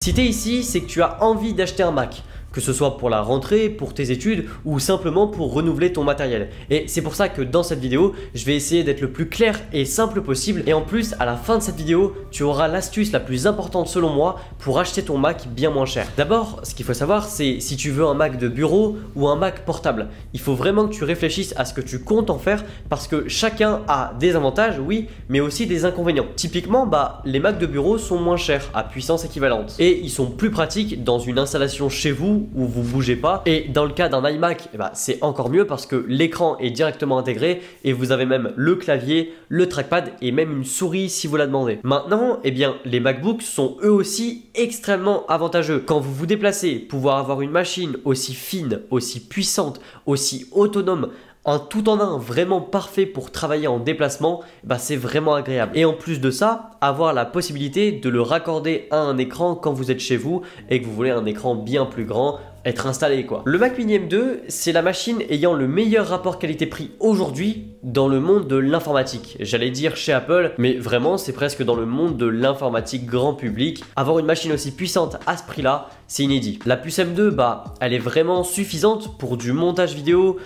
Si tu es ici, c'est que tu as envie d'acheter un Mac. Que ce soit pour la rentrée, pour tes études ou simplement pour renouveler ton matériel. Et c'est pour ça que dans cette vidéo, je vais essayer d'être le plus clair et simple possible. Et en plus, à la fin de cette vidéo, tu auras l'astuce la plus importante selon moi pour acheter ton Mac bien moins cher. D'abord, ce qu'il faut savoir, c'est si tu veux un Mac de bureau ou un Mac portable. Il faut vraiment que tu réfléchisses à ce que tu comptes en faire parce que chacun a des avantages, oui, mais aussi des inconvénients. Typiquement, les Macs de bureau sont moins chers à puissance équivalente et ils sont plus pratiques dans une installation chez vous où vous bougez pas. Et dans le cas d'un iMac, c'est encore mieux parce que l'écran est directement intégré et vous avez même le clavier, le trackpad et même une souris si vous la demandez. Maintenant, les MacBooks sont eux aussi extrêmement avantageux. Quand vous vous déplacez, pouvoir avoir une machine aussi fine, aussi puissante, aussi autonome, un tout en un vraiment parfait pour travailler en déplacement, c'est vraiment agréable. Et en plus de ça, avoir la possibilité de le raccorder à un écran quand vous êtes chez vous et que vous voulez un écran bien plus grand, être installé quoi. Le Mac Mini M2, c'est la machine ayant le meilleur rapport qualité-prix aujourd'hui dans le monde de l'informatique. J'allais dire chez Apple, mais vraiment c'est presque dans le monde de l'informatique grand public. Avoir une machine aussi puissante à ce prix-là, c'est inédit. La puce M2, elle est vraiment suffisante pour du montage vidéo,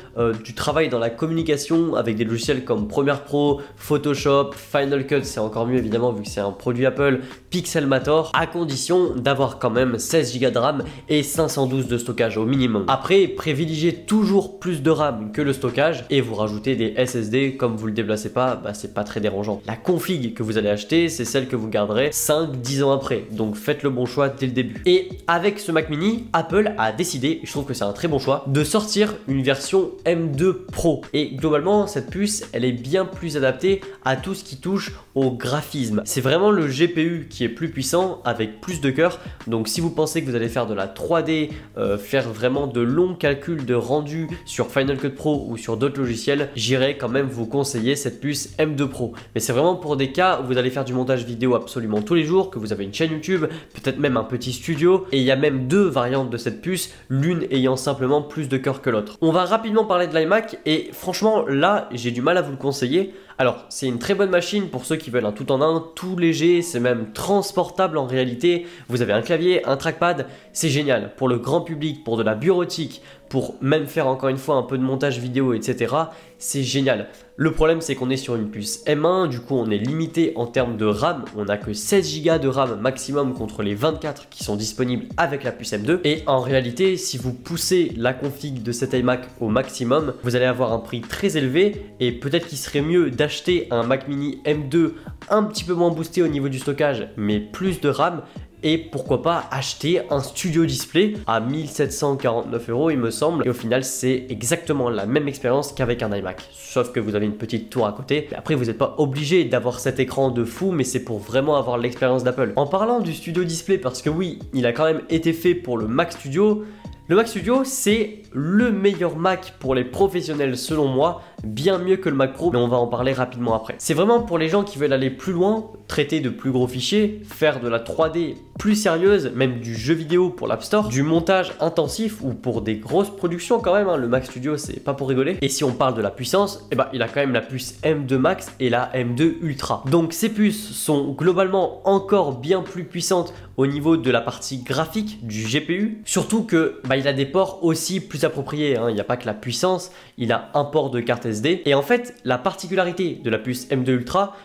du travail dans la communication avec des logiciels comme Premiere Pro, Photoshop, Final Cut, c'est encore mieux évidemment vu que c'est un produit Apple, Pixelmator, à condition d'avoir quand même 16 Go de RAM et 512 de stockage au minimum. Après, privilégiez toujours plus de RAM que le stockage et vous rajoutez des SSD comme vous le déplacez pas, c'est pas très dérangeant. La config que vous allez acheter, c'est celle que vous garderez 5-10 ans après. Donc faites le bon choix dès le début. Et avec ce Mac Mini, Apple a décidé, je trouve que c'est un très bon choix, de sortir une version M2 Pro. Et globalement, cette puce, elle est bien plus adaptée à tout ce qui touche au graphisme. C'est vraiment le GPU qui est plus puissant avec plus de cœur. Donc si vous pensez que vous allez faire de la 3D, faire vraiment de longs calculs de rendu sur Final Cut Pro ou sur d'autres logiciels, j'irai quand même vous conseiller cette puce M2 Pro. Mais c'est vraiment pour des cas où vous allez faire du montage vidéo absolument tous les jours, que vous avez une chaîne YouTube, peut-être même un petit studio, et il y a même deux variantes de cette puce, l'une ayant simplement plus de cœur que l'autre. On va rapidement parler de l'iMac et franchement là j'ai du mal à vous le conseiller. Alors c'est une très bonne machine pour ceux qui veulent un tout en un, tout léger, c'est même transportable en réalité. Vous avez un clavier, un trackpad, c'est génial. Pour le grand public, pour de la bureautique, pour même faire encore une fois un peu de montage vidéo, etc. C'est génial. Le problème c'est qu'on est sur une puce M1, du coup on est limité en termes de RAM, on n'a que 16 Go de RAM maximum contre les 24 qui sont disponibles avec la puce M2. Et en réalité, si vous poussez la config de cet iMac au maximum, vous allez avoir un prix très élevé et peut-être qu'il serait mieux d'acheter un Mac Mini M2 un petit peu moins boosté au niveau du stockage, mais plus de RAM. Et pourquoi pas acheter un Studio Display à 1749 € il me semble. Et au final c'est exactement la même expérience qu'avec un iMac. Sauf que vous avez une petite tour à côté. Après vous n'êtes pas obligé d'avoir cet écran de fou, mais c'est pour vraiment avoir l'expérience d'Apple. En parlant du Studio Display, parce que oui, il a quand même été fait pour le Mac Studio. Le Mac Studio, c'est le meilleur Mac pour les professionnels selon moi, bien mieux que le Mac Pro, mais on va en parler rapidement après. C'est vraiment pour les gens qui veulent aller plus loin, traiter de plus gros fichiers, faire de la 3D plus sérieuse, même du jeu vidéo pour l'App Store, du montage intensif ou pour des grosses productions quand même, le Mac Studio c'est pas pour rigoler. Et si on parle de la puissance, il a quand même la puce M2 Max et la M2 Ultra. Donc ces puces sont globalement encore bien plus puissantes au niveau de la partie graphique du GPU, surtout que il a des ports aussi plus appropriés, il n'y a pas que la puissance, il a un port de carte SD. Et en fait, la particularité de la puce M2 Ultra,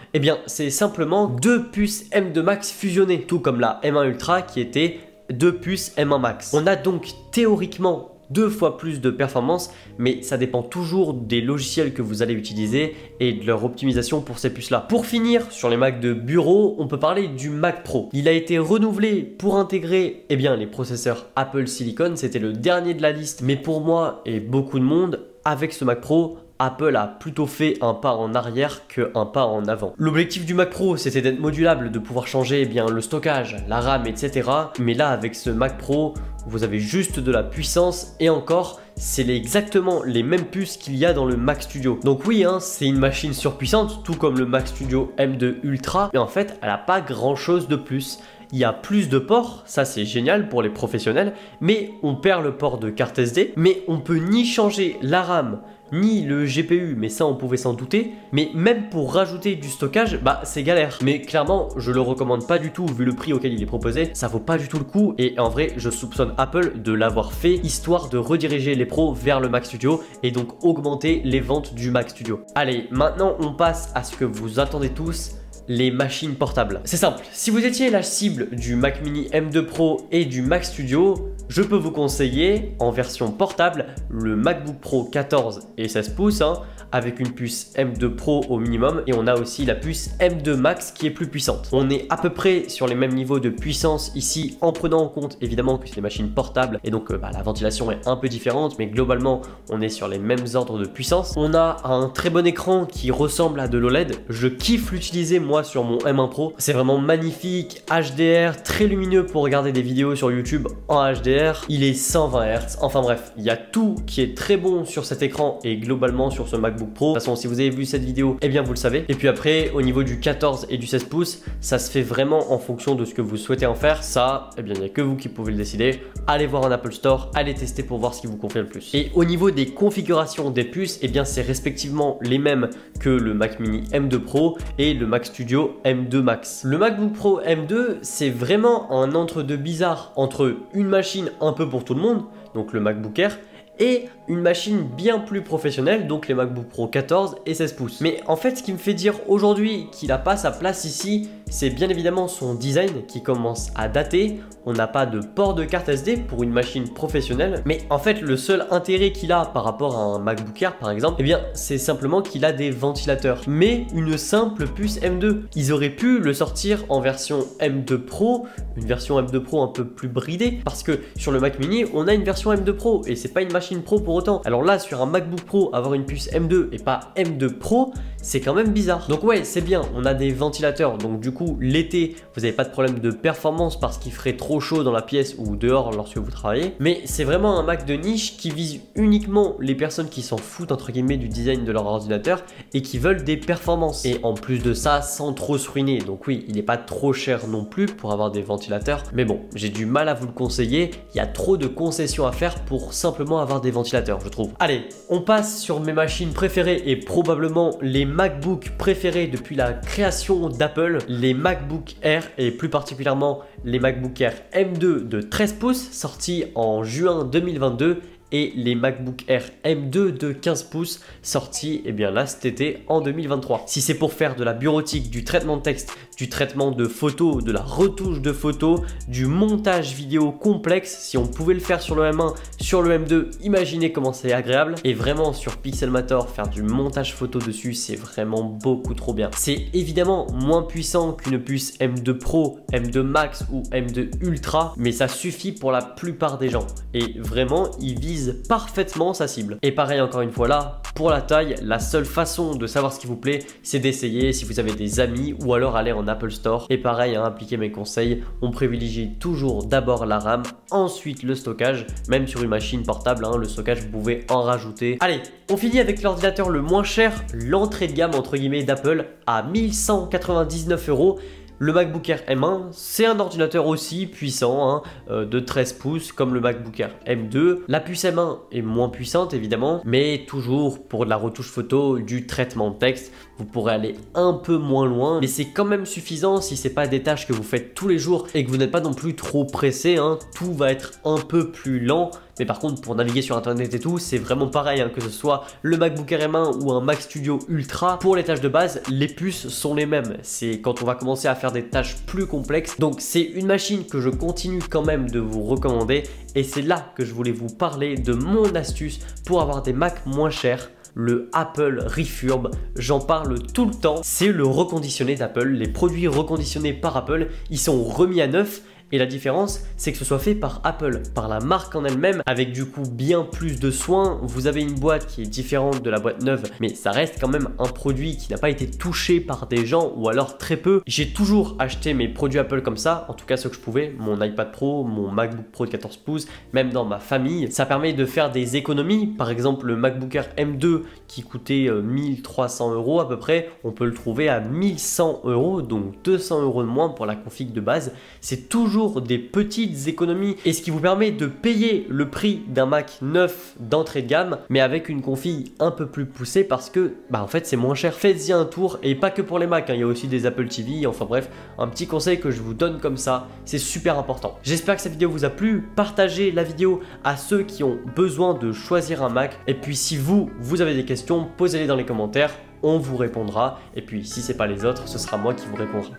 c'est simplement deux puces M2 Max fusionnées, tout comme la M1 Ultra qui était deux puces M1 Max. On a donc théoriquement 2 fois plus de performance, mais ça dépend toujours des logiciels que vous allez utiliser et de leur optimisation pour ces puces là. Pour finir sur les Mac de bureau, on peut parler du Mac Pro. Il a été renouvelé pour intégrer les processeurs Apple Silicon, c'était le dernier de la liste, mais pour moi et beaucoup de monde, avec ce Mac Pro, Apple a plutôt fait un pas en arrière qu'un pas en avant. L'objectif du Mac Pro, c'était d'être modulable, de pouvoir changer le stockage, la RAM, etc. Mais là, avec ce Mac Pro, vous avez juste de la puissance et encore, c'est exactement les mêmes puces qu'il y a dans le Mac Studio. Donc oui, c'est une machine surpuissante, tout comme le Mac Studio M2 Ultra, mais en fait, elle n'a pas grand chose de plus. il y a plus de ports, ça c'est génial pour les professionnels, mais on perd le port de carte SD, mais on peut ni changer la RAM, ni le GPU, mais ça on pouvait s'en douter, mais même pour rajouter du stockage, bah c'est galère. Mais clairement, je le recommande pas du tout vu le prix auquel il est proposé, ça vaut pas du tout le coup et en vrai, je soupçonne Apple de l'avoir fait histoire de rediriger les pros vers le Mac Studio et donc augmenter les ventes du Mac Studio. Allez, maintenant on passe à ce que vous attendez tous, les machines portables. C'est simple, si vous étiez la cible du Mac Mini M2 Pro et du Mac Studio, je peux vous conseiller en version portable le MacBook Pro 14 et 16 pouces avec une puce M2 Pro au minimum et on a aussi la puce M2 Max qui est plus puissante. On est à peu près sur les mêmes niveaux de puissance ici en prenant en compte évidemment que c'est des machines portables et donc la ventilation est un peu différente mais globalement on est sur les mêmes ordres de puissance. On a un très bon écran qui ressemble à de l'OLED. Je kiffe l'utiliser moi sur mon M1 Pro. C'est vraiment magnifique, HDR, très lumineux pour regarder des vidéos sur YouTube en HDR. Il est 120 Hz. Enfin bref, il y a tout qui est très bon sur cet écran et globalement sur ce MacBook Pro. De toute façon, si vous avez vu cette vidéo, eh bien vous le savez. Et puis après, au niveau du 14 et du 16 pouces, ça se fait vraiment en fonction de ce que vous souhaitez en faire. Ça, eh bien il n'y a que vous qui pouvez le décider. Allez voir en Apple Store, allez tester pour voir ce qui vous convient le plus. Et au niveau des configurations des puces, eh bien c'est respectivement les mêmes que le Mac Mini M2 Pro et le Mac Studio M2 Max. Le MacBook Pro M2, c'est vraiment un entre-deux bizarre entre une machine un peu pour tout le monde, donc le MacBook Air, et une machine bien plus professionnelle, donc les MacBook Pro 14 et 16 pouces. Mais en fait, ce qui me fait dire aujourd'hui qu'il n'a pas sa place ici, c'est bien évidemment son design qui commence à dater. On n'a pas de port de carte SD pour une machine professionnelle, mais en fait, le seul intérêt qu'il a par rapport à un MacBook Air par exemple, eh bien, c'est simplement qu'il a des ventilateurs, mais une simple puce M2. Ils auraient pu le sortir en version M2 Pro, une version M2 Pro un peu plus bridée, parce que sur le Mac Mini, on a une version M2 Pro et c'est pas une machine pro pour autant. Alors là, sur un MacBook Pro, avoir une puce M2 et pas M2 Pro, c'est quand même bizarre. Donc ouais, c'est bien, on a des ventilateurs, donc du coup, l'été, vous n'avez pas de problème de performance parce qu'il ferait trop chaud dans la pièce ou dehors lorsque vous travaillez. Mais c'est vraiment un Mac de niche qui vise uniquement les personnes qui s'en foutent entre guillemets du design de leur ordinateur et qui veulent des performances. Et en plus de ça, sans trop se ruiner. Donc oui, il n'est pas trop cher non plus pour avoir des ventilateurs. Mais bon, j'ai du mal à vous le conseiller. Il y a trop de concessions à faire pour simplement avoir des ventilateurs, je trouve. Allez, on passe sur mes machines préférées et probablement les MacBook préférés depuis la création d'Apple, les MacBook Air et plus particulièrement les MacBook Air M2 de 13 pouces sortis en juin 2022 et les MacBook Air M2 de 15 pouces sortis là cet été en 2023. Si c'est pour faire de la bureautique, du traitement de texte, du traitement de photos, de la retouche de photos, du montage vidéo complexe, si on pouvait le faire sur le M1, sur le M2, imaginez comment c'est agréable. Et vraiment sur Pixelmator, faire du montage photo dessus, c'est vraiment beaucoup trop bien. C'est évidemment moins puissant qu'une puce M2 Pro, M2 Max ou M2 Ultra, mais ça suffit pour la plupart des gens. Et vraiment, il vise parfaitement sa cible. Et pareil encore une fois là, pour la taille, la seule façon de savoir ce qui vous plaît, c'est d'essayer si vous avez des amis ou alors aller en Apple Store. Et pareil, appliquez mes conseils, on privilégie toujours d'abord la RAM, ensuite le stockage, même sur une machine portable, le stockage vous pouvez en rajouter. Allez, on finit avec l'ordinateur le moins cher, l'entrée de gamme entre guillemets d'Apple à 1199 €. Le MacBook Air M1, c'est un ordinateur aussi puissant, de 13 pouces comme le MacBook Air M2. La puce M1 est moins puissante évidemment, mais toujours pour de la retouche photo, du traitement de texte, vous pourrez aller un peu moins loin, mais c'est quand même suffisant si c'est pas des tâches que vous faites tous les jours et que vous n'êtes pas non plus trop pressé, tout va être un peu plus lent. Mais par contre, pour naviguer sur internet et tout, c'est vraiment pareil, que ce soit le MacBook Air M1 ou un Mac Studio Ultra. Pour les tâches de base, les puces sont les mêmes. C'est quand on va commencer à faire des tâches plus complexes. Donc c'est une machine que je continue quand même de vous recommander. Et c'est là que je voulais vous parler de mon astuce pour avoir des Macs moins chers. Le Apple Refurb, j'en parle tout le temps. C'est le reconditionné d'Apple. Les produits reconditionnés par Apple, ils sont remis à neuf. Et la différence, c'est que ce soit fait par Apple, par la marque en elle-même, avec du coup bien plus de soin. Vous avez une boîte qui est différente de la boîte neuve, mais ça reste quand même un produit qui n'a pas été touché par des gens ou alors très peu. J'ai toujours acheté mes produits Apple comme ça, en tout cas ce que je pouvais, mon iPad Pro, mon MacBook Pro de 14 pouces, même dans ma famille. Ça permet de faire des économies. Par exemple, le MacBook Air M2 qui coûtait 1300 € à peu près, on peut le trouver à 1100 €, donc 200 € de moins pour la config de base. C'est toujours des petites économies et ce qui vous permet de payer le prix d'un Mac neuf d'entrée de gamme, mais avec une config un peu plus poussée parce que en fait c'est moins cher. Faites-y un tour, et pas que pour les Macs, hein, il y a aussi des Apple TV, enfin bref, un petit conseil que je vous donne comme ça, c'est super important. J'espère que cette vidéo vous a plu, partagez la vidéo à ceux qui ont besoin de choisir un Mac, et puis si vous avez des questions, posez-les dans les commentaires, on vous répondra, et puis si c'est pas les autres, ce sera moi qui vous répondra.